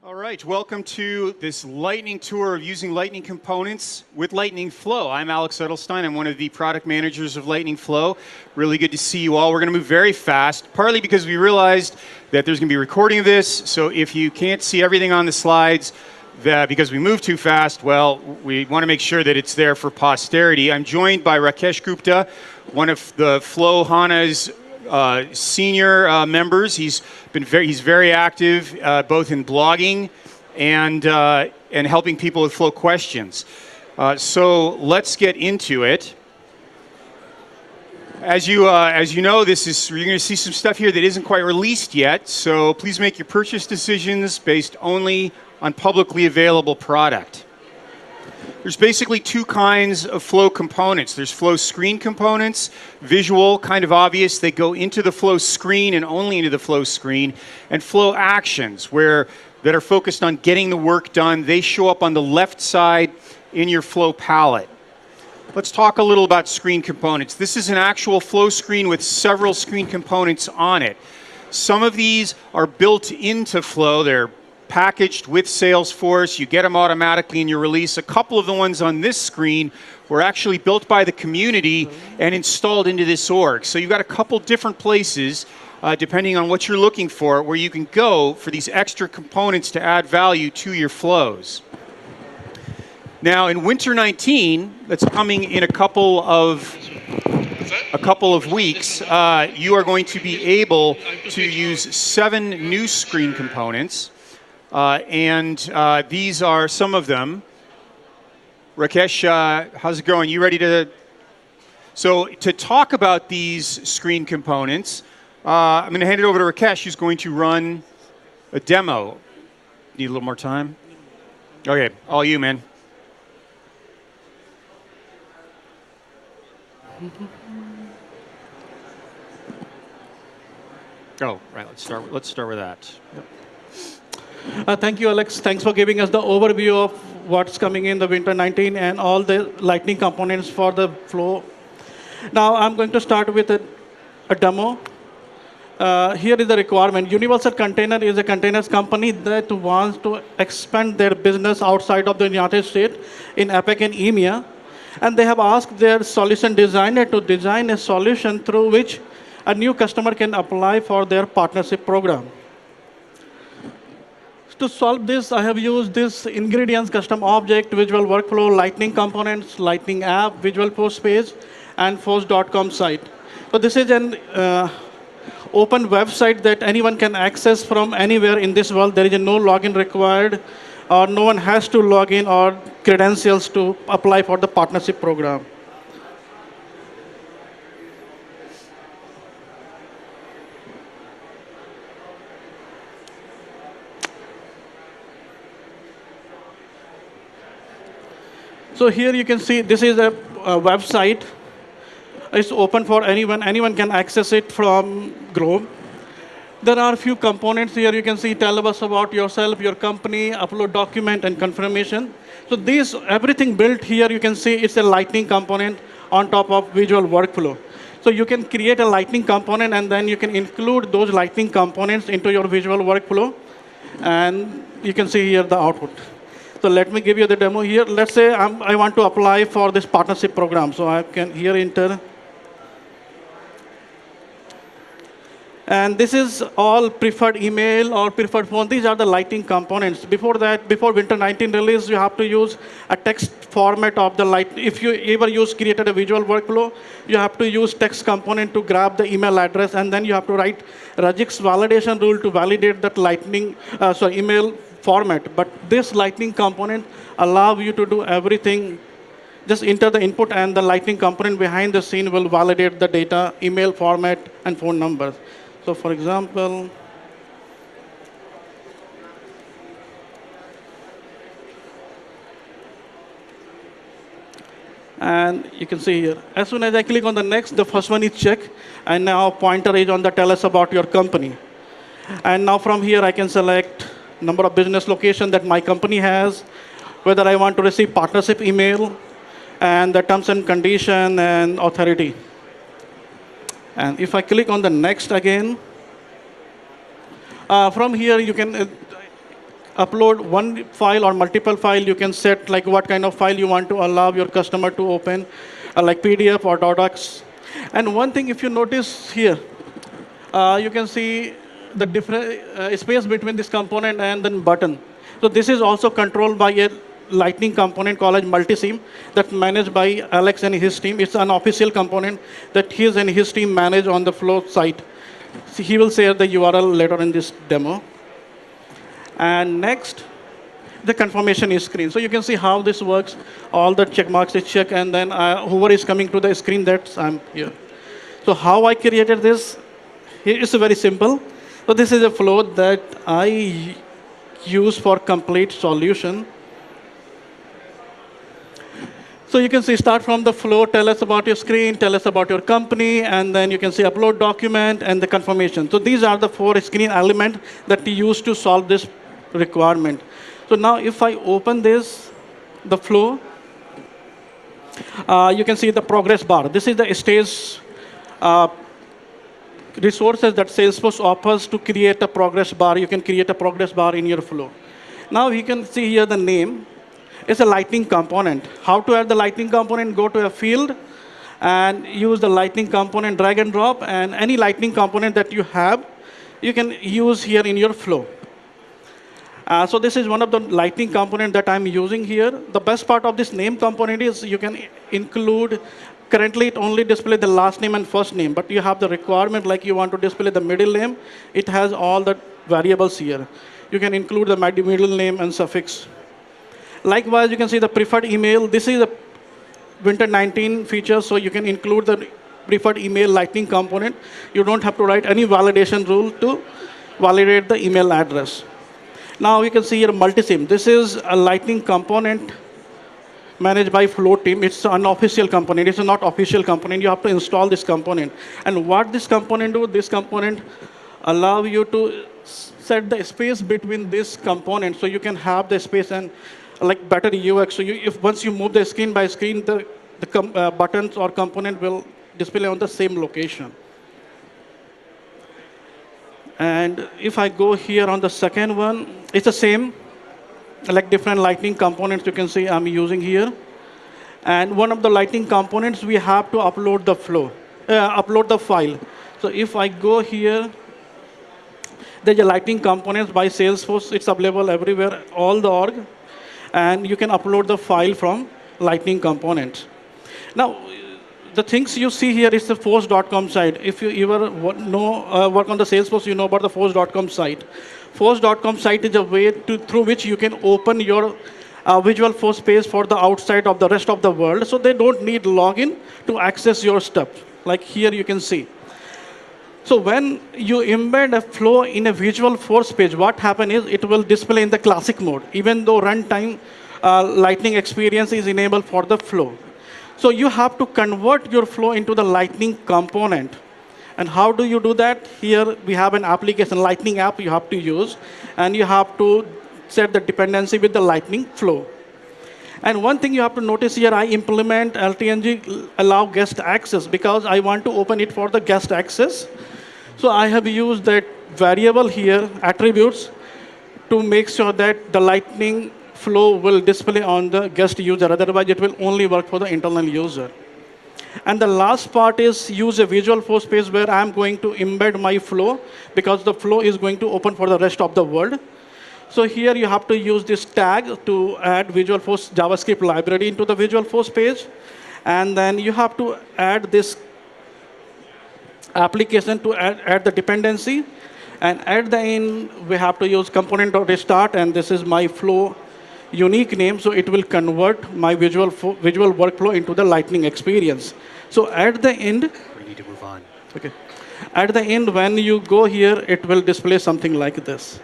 All right, welcome to this lightning tour of using Lightning components with Lightning Flow. I'm Alex Edelstein. I'm one of the product managers of Lightning Flow. Really good to see you all. We're going to move very fast, partly because we realized that there's going to be a recording of this. So if you can't see everything on the slides because we move too fast, well, we want to make sure that it's there for posterity. I'm joined by Rakesh Gupta, one of the Flow HANA's senior members. He's very active both in blogging and helping people with Flow questions. So let's get into it. As you know, you're going to see some stuff here that isn't quite released yet. So please make your purchase decisions based only on publicly available product. There's basically two kinds of Flow components. There's Flow screen components, visual, kind of obvious. They go into the Flow screen and only into the Flow screen. And Flow actions, that are focused on getting the work done. They show up on the left side in your Flow palette. Let's talk a little about screen components. This is an actual Flow screen with several screen components on it. Some of these are built into Flow. They're packaged with Salesforce. You get them automatically in your release. A couple of the ones on this screen were actually built by the community and installed into this org. So you've got a couple different places, depending on what you're looking for, where you can go for these extra components to add value to your flows. Now, in Winter 19, that's coming in a couple of weeks, you are going to be able to use 7 new screen components. These are some of them. Rakesh, how's it going? You ready to? So to talk about these screen components, I'm going to hand it over to Rakesh, who's going to run a demo. Need a little more time? Okay, all you, man. Oh, right. Let's start with that. Yep. Thank you, Alex. Thanks for giving us the overview of what's coming in the Winter 19 and all the Lightning components for the Flow. Now, I'm going to start with a demo. Here is the requirement. Universal Container is a containers company that wants to expand their business outside of the United States in APAC and EMEA. And they have asked their solution designer to design a solution through which a new customer can apply for their partnership program. To solve this, I have used this ingredients custom object, visual workflow, Lightning components, Lightning app, visual post page, and force.com site. So this is an open website that anyone can access from anywhere in this world. There is no login required, or no one has to log in or credentials to apply for the partnership program. So here you can see this is a website. It's open for anyone. Anyone can access it from Chrome. There are a few components here. You can see tell us about yourself, your company, upload document, and confirmation. So everything built here, you can see it's a Lightning component on top of visual workflow. So you can create a Lightning component, and then you can include those Lightning components into your visual workflow. And you can see here the output. So let me give you the demo here. Let's say I want to apply for this partnership program. So I can here enter. And this is all preferred email or preferred phone. These are the Lightning components. Before Winter 19 release, you have to use a text format of the Lightning. If you ever created a visual workflow, you have to use text component to grab the email address, and then you have to write regex validation rule to validate that email format. But this Lightning component allows you to do everything. Just enter the input, and the Lightning component behind the scene will validate the data, email format, and phone numbers. So for example, and you can see here, as soon as I click on the next, the first one is check, and now pointer is on the tell us about your company. And now from here, I can select number of business location that my company has, whether I want to receive partnership email, and the terms and condition and authority. And if I click on the next again, from here you can upload one file or multiple file. You can set like what kind of file you want to allow your customer to open, like PDF or docs. And one thing, if you notice here, you can see the different space between this component and then button. So this is also controlled by a Lightning component called multisim that's managed by Alex and his team. It's an official component that he and his team manage on the Flow site. So he will share the URL later in this demo. And next, the confirmation screen. So you can see how this works. All the check marks is checked, and then whoever is coming to the screen, that's I'm here. So how I created this, it's very simple. So this is a flow that I use for complete solution. So you can see, start from the flow, tell us about your screen, tell us about your company, and then you can see upload document and the confirmation. So these are the 4 screen elements that we use to solve this requirement. So now if I open this, the flow, you can see the progress bar. This is the stage resources that Salesforce offers to create a progress bar. You can create a progress bar in your flow. Now you can see here the name. It's a Lightning component. How to add the Lightning component? Go to a field and use the Lightning component, drag and drop, and any Lightning component that you have, you can use here in your flow. So this is one of the Lightning component that I'm using here. The best part of this name component is you can include, currently it only displays the last name and first name, but you have the requirement like you want to display the middle name. It has all the variables here. You can include the middle name and suffix. Likewise, you can see the preferred email. This is a Winter 19 feature, so you can include the preferred email Lightning component. You don't have to write any validation rule to validate the email address. Now you can see here multisim. This is a Lightning component managed by Flow team. It's an unofficial component. It's not official component. You have to install this component. And what this component do? This component allow you to set the space between this component, so you can have the space and like better UX. So if once you move the screen by screen, the buttons or component will display on the same location. And if I go here on the second one, it's the same, like different Lightning components you can see I'm using here. And one of the Lightning components, we have to upload the flow, upload the file. So if I go here, there's a Lightning components by Salesforce. It's available everywhere, all the org. And you can upload the file from Lightning component. Now, the things you see here is the force.com site. If you ever work on the Salesforce, you know about the force.com site. Force.com site is a way through which you can open your Visual Force page for the outside of the rest of the world. So they don't need login to access your stuff. Like here you can see. So when you embed a flow in a Visual Force page, what happens is it will display in the classic mode, even though runtime Lightning experience is enabled for the flow. So you have to convert your flow into the Lightning component. And how do you do that? Here we have an application, Lightning app you have to use, and you have to set the dependency with the Lightning flow. And one thing you have to notice here, I implement LTNG allow guest access because I want to open it for the guest access. So I have used that variable here, attributes, to make sure that the Lightning flow will display on the guest user. Otherwise, it will only work for the internal user. And the last part is use a Visual Force page where I'm going to embed my flow because the flow is going to open for the rest of the world. So here you have to use this tag to add Visual Force JavaScript library into the Visual Force page. And then you have to add this application to add the dependency. And at the end, we have to use component.restart, and this is my flow unique name, so it will convert my visual workflow into the Lightning experience. So at the end, We need to move on. okay, at the end, when you go here, it will display something like this.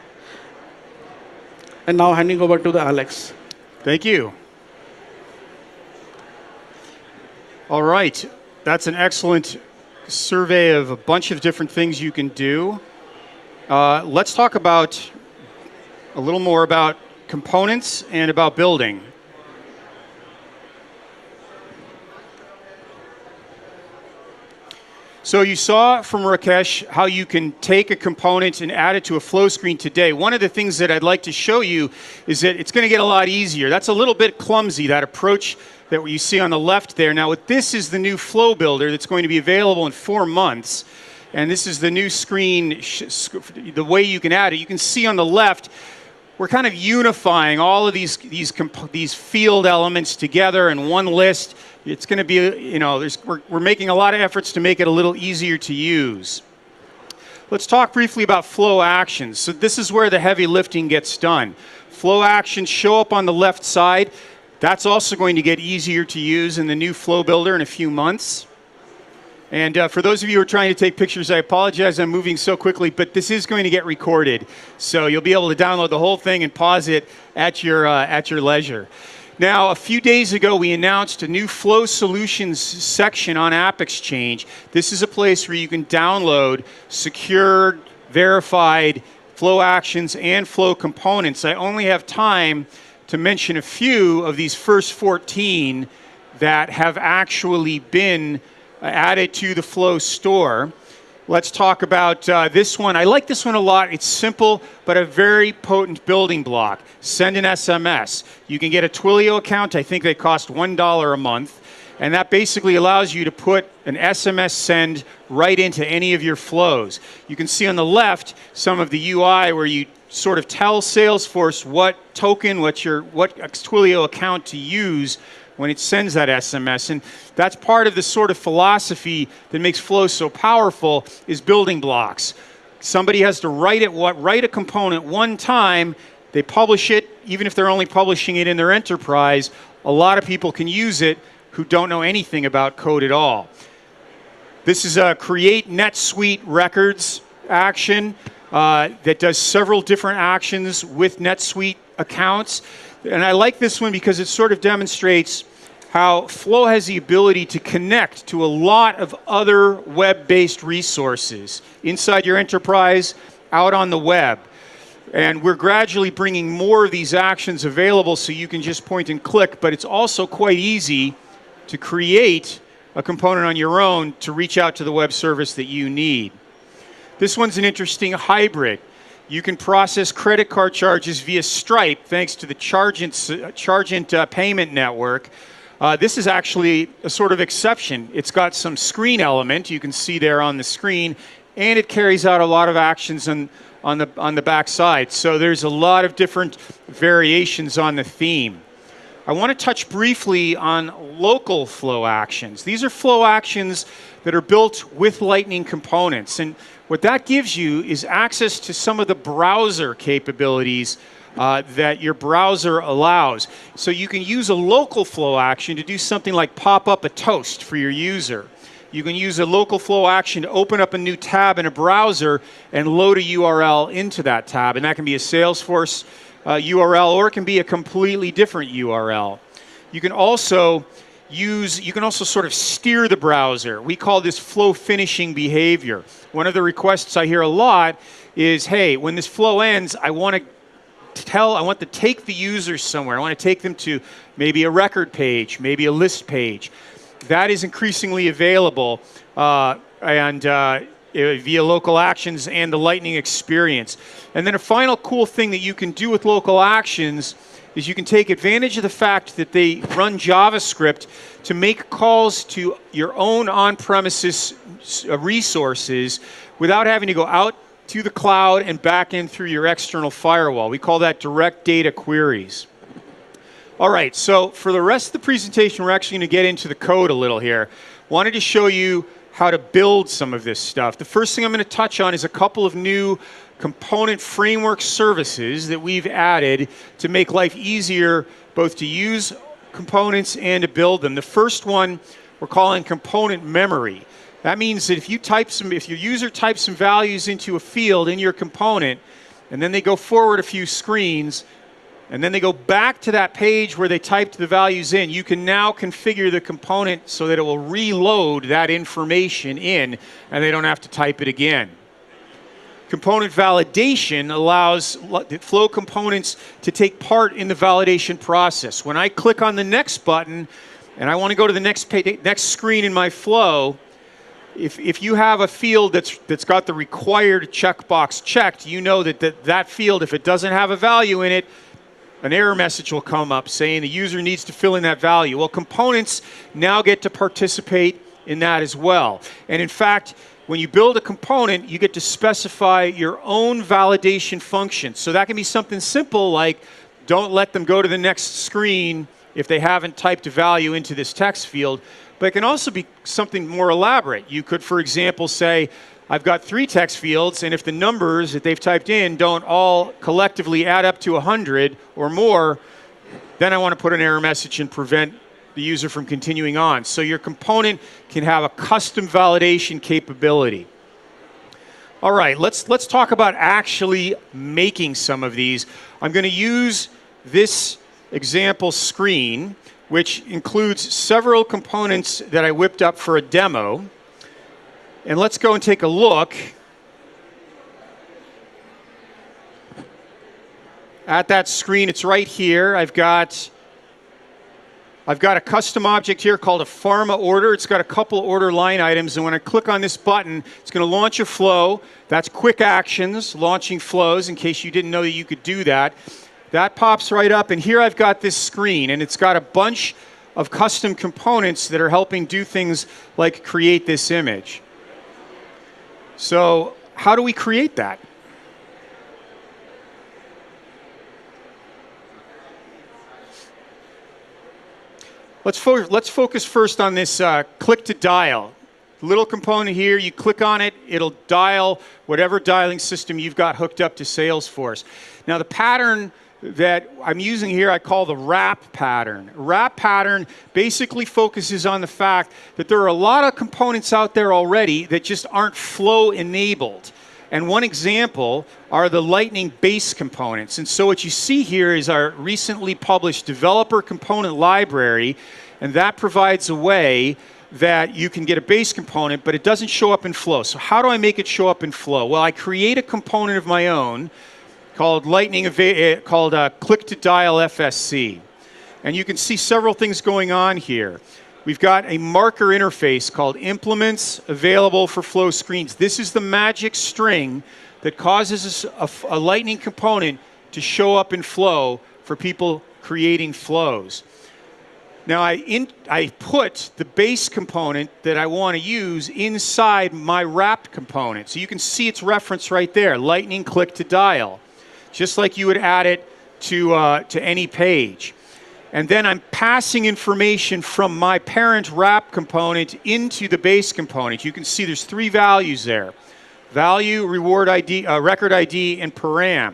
And now handing over to the Alex. Thank you. All right. That's an excellent survey of a bunch of different things you can do. Let's talk about a little more about components and about building. So you saw from Rakesh how you can take a component and add it to a flow screen today. One of the things that I'd like to show you is that it's going to get a lot easier. That's a little bit clumsy, that approach that you see on the left there. Now, this is the new flow builder that's going to be available in 4 months. And this is the new screen, the way you can add it. You can see on the left, we're kind of unifying all of these field elements together in one list. It's going to be, we're making a lot of efforts to make it a little easier to use. Let's talk briefly about flow actions. So this is where the heavy lifting gets done. Flow actions show up on the left side. That's also going to get easier to use in the new flow builder in a few months. And for those of you who are trying to take pictures, I apologize, I'm moving so quickly, but this is going to get recorded. So you'll be able to download the whole thing and pause it at your leisure. Now, a few days ago, we announced a new Flow Solutions section on AppExchange. This is a place where you can download secured, verified flow actions and flow components. I only have time to mention a few of these first 14 that have actually been added to the Flow store. Let's talk about this one. I like this one a lot. It's simple, but a very potent building block. Send an SMS. You can get a Twilio account. I think they cost $1 a month. And that basically allows you to put an SMS send right into any of your flows. You can see on the left some of the UI where you sort of tell Salesforce what token, what Twilio account to use when it sends that SMS. And that's part of the sort of philosophy that makes Flow so powerful is building blocks. Somebody has to write a component one time, they publish it, even if they're only publishing it in their enterprise, a lot of people can use it who don't know anything about code at all. This is a create NetSuite records action that does several different actions with NetSuite accounts. And I like this one because it sort of demonstrates how Flow has the ability to connect to a lot of other web-based resources inside your enterprise, out on the web. And we're gradually bringing more of these actions available so you can just point and click, but it's also quite easy to create a component on your own to reach out to the web service that you need. This one's an interesting hybrid. You can process credit card charges via Stripe thanks to the Chargent payment network. This is actually a sort of exception. It's got some screen element you can see there on the screen, and it carries out a lot of actions on the back side. So there's a lot of different variations on the theme. I want to touch briefly on local flow actions. These are flow actions that are built with Lightning components. And what that gives you is access to some of the browser capabilities that your browser allows. So you can use a local flow action to do something like pop up a toast for your user. You can use a local flow action to open up a new tab in a browser and load a URL into that tab. And that can be a Salesforce URL, or it can be a completely different URL. You can also sort of steer the browser. We call this flow finishing behavior. One of the requests I hear a lot is, hey, when this flow ends, I want to take the user somewhere. I want to take them to maybe a record page, maybe a list page. That is increasingly available via local actions and the Lightning experience. And then a final cool thing that you can do with local actions is you can take advantage of the fact that they run JavaScript to make calls to your own on-premises resources without having to go out to the cloud and back in through your external firewall. We call that direct data queries. All right, so for the rest of the presentation, we're actually going to get into the code a little here. Wanted to show you how to build some of this stuff. The first thing I'm going to touch on is a couple of new component framework services that we've added to make life easier both to use components and to build them. The first one we're calling component memory. That means that if your user types some values into a field in your component, and then they go forward a few screens, and then they go back to that page where they typed the values in, you can now configure the component so that it will reload that information in, and they don't have to type it again. Component validation allows Flow components to take part in the validation process. When I click on the next button, and I want to go to the next screen in my flow, if you have a field that's got the required checkbox checked, you know that field, if it doesn't have a value in it, an error message will come up saying the user needs to fill in that value. Well, components now get to participate in that as well. And in fact, when you build a component, you get to specify your own validation function. So that can be something simple like, don't let them go to the next screen if they haven't typed a value into this text field. But it can also be something more elaborate. You could, for example, say, I've got 3 text fields, and if the numbers that they've typed in don't all collectively add up to 100 or more, then I want to put an error message and prevent the user from continuing on. So your component can have a custom validation capability. All right, let's talk about actually making some of these. I'm going to use this example screen, which includes several components that I whipped up for a demo. And let's go and take a look at that screen. It's right here. I've got a custom object here called a pharma order. It's got a couple order line items, and when I click on this button, it's going to launch a flow. That's quick actions, launching flows, in case you didn't know that you could do that. That pops right up, and here I've got this screen, and it's got a bunch of custom components that are helping do things like create this image. So how do we create that? Let's focus first on this click to dial. Little component here, you click on it, it'll dial whatever dialing system you've got hooked up to Salesforce. Now the pattern that I'm using here I call the wrap pattern. Wrap pattern basically focuses on the fact that there are a lot of components out there already that just aren't flow enabled. And one example are the Lightning base components. And so what you see here is our recently published developer component library, and that provides a way that you can get a base component, but it doesn't show up in flow. So how do I make it show up in flow? Well, I create a component of my own called click to dial FSC. And you can see several things going on here. We've got a marker interface called implements available for flow screens. This is the magic string that causes a Lightning component to show up in flow for people creating flows. Now I put the base component that I want to use inside my wrapped component. So you can see its reference right there, Lightning click to dial. Just like you would add it to any page. And then I'm passing information from my parent wrap component into the base component. You can see there's 3 values there. Value, reward ID, record ID, and param.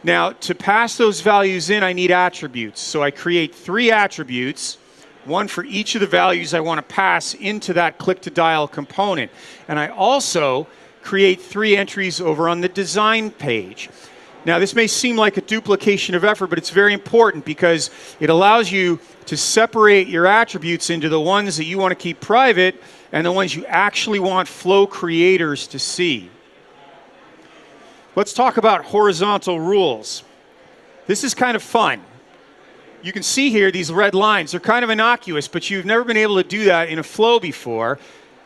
Now, to pass those values in, I need attributes. So I create 3 attributes, one for each of the values I want to pass into that click to dial component. And I also create 3 entries over on the design page. Now, this may seem like a duplication of effort, but it's very important because it allows you to separate your attributes into the ones that you want to keep private and the ones you actually want flow creators to see. Let's talk about horizontal rules. This is kind of fun. You can see here these red lines. They're kind of innocuous, but you've never been able to do that in a flow before.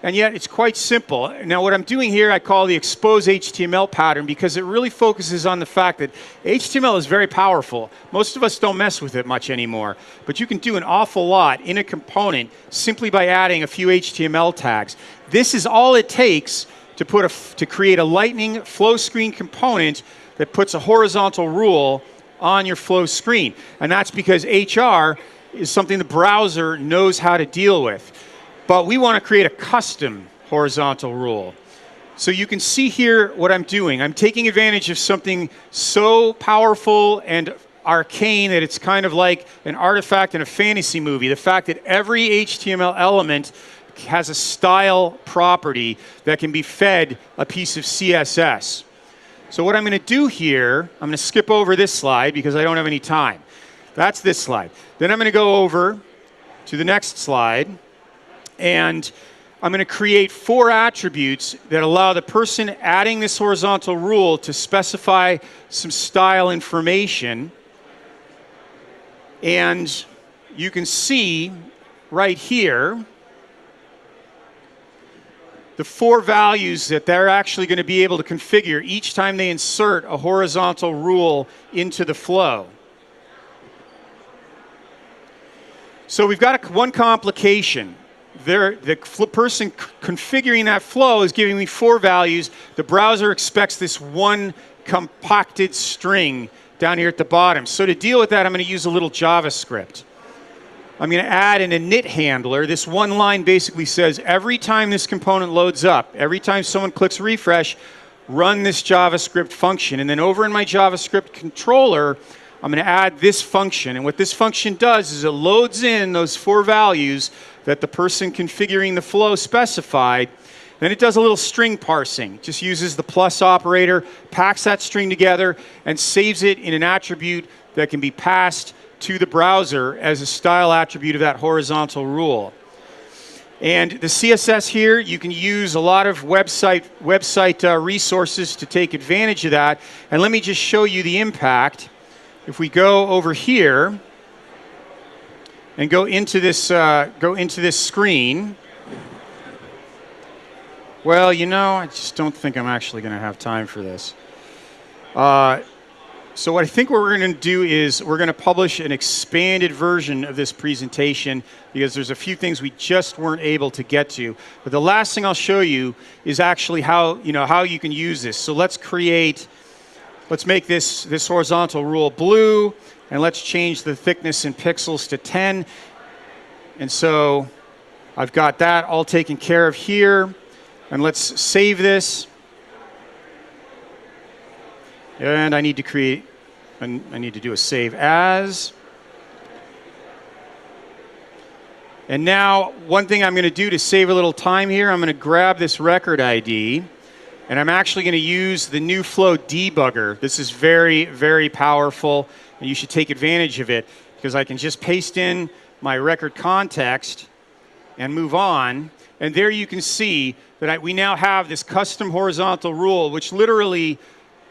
And yet it's quite simple. Now what I'm doing here I call the expose HTML pattern because it really focuses on the fact that HTML is very powerful. Most of us don't mess with it much anymore. But you can do an awful lot in a component simply by adding a few HTML tags. This is all it takes to create a Lightning flow screen component that puts a horizontal rule on your flow screen. And that's because HR is something the browser knows how to deal with. But we want to create a custom horizontal rule. So you can see here what I'm doing. I'm taking advantage of something so powerful and arcane that it's kind of like an artifact in a fantasy movie. The fact that every HTML element has a style property that can be fed a piece of CSS. So what I'm going to do here, I'm going to skip over this slide because I don't have any time. That's this slide. Then I'm going to go over to the next slide. And I'm going to create 4 attributes that allow the person adding this horizontal rule to specify some style information. And you can see right here the 4 values that they're actually going to be able to configure each time they insert a horizontal rule into the flow. So we've got one complication. The person configuring that flow is giving me 4 values. The browser expects this one compacted string down here at the bottom. So to deal with that, I'm going to use a little JavaScript. I'm going to add an init handler. This one line basically says every time this component loads up, every time someone clicks refresh, run this JavaScript function. And then over in my JavaScript controller, I'm going to add this function. And what this function does is it loads in those 4 values that the person configuring the flow specified. Then it does a little string parsing. It just uses the plus operator, packs that string together, and saves it in an attribute that can be passed to the browser as a style attribute of that horizontal rule. And the CSS here, you can use a lot of website resources to take advantage of that. And let me just show you the impact. If we go over here and go into this screen, well, you know, I just don't think I'm actually going to have time for this. So what I think what we're going to do is we're going to publish an expanded version of this presentation because there's a few things we just weren't able to get to. But the last thing I'll show you is actually how you can use this. So let's make this horizontal rule blue, and let's change the thickness in pixels to 10. And so I've got that all taken care of here. And let's save this. And I need to do a save as. And now, one thing I'm going to do to save a little time here, I'm going to grab this record ID, and I'm actually going to use the new Flow debugger. This is very, very powerful, and you should take advantage of it, because I can just paste in my record context and move on. And there you can see that we now have this custom horizontal rule, which literally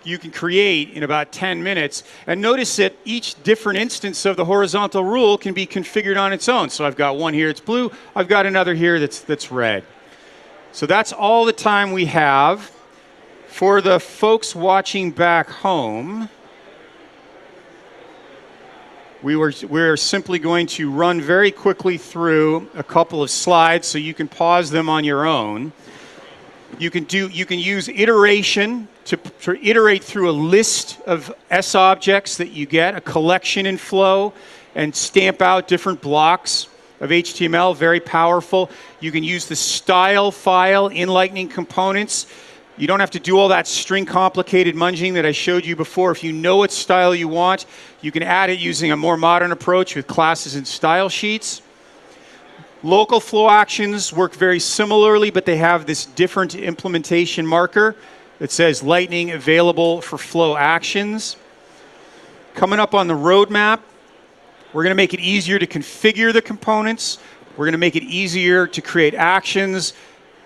you can create in about 10 minutes. And notice that each different instance of the horizontal rule can be configured on its own. So I've got one here that's blue. I've got another here that's red. So that's all the time we have. For the folks watching back home, we're simply going to run very quickly through a couple of slides so you can pause them on your own. You can use iteration to iterate through a list of S objects that you get, a collection in Flow, and stamp out different blocks of HTML, very powerful. You can use the style file in Lightning Components. You don't have to do all that string complicated munging that I showed you before. If you know what style you want, you can add it using a more modern approach with classes and style sheets. Local flow actions work very similarly, but they have this different implementation marker that says Lightning available for flow actions. Coming up on the roadmap, we're going to make it easier to configure the components. We're going to make it easier to create actions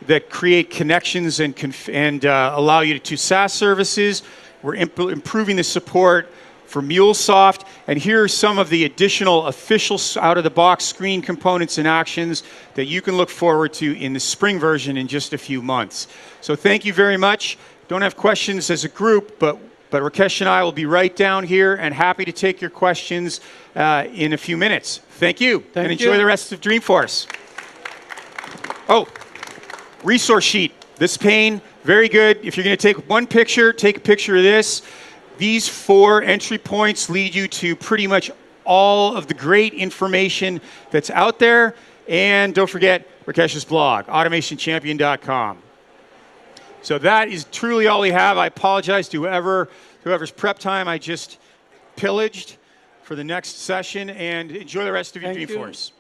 that create connections and allow you to SaaS services. We're improving the support for MuleSoft, and here are some of the additional official out-of-the-box screen components and actions that you can look forward to in the spring version in just a few months. So thank you very much. Don't have questions as a group, but Rakesh and I will be right down here and happy to take your questions in a few minutes. Thank you, and enjoy the rest of Dreamforce. Oh, resource sheet. This pane, very good. If you're going to take one picture, take a picture of this. These 4 entry points lead you to pretty much all of the great information that's out there. And don't forget Rakesh's blog, automationchampion.com. So that is truly all we have. I apologize to whoever's prep time I just pillaged for the next session, and enjoy the rest of your Dreamforce.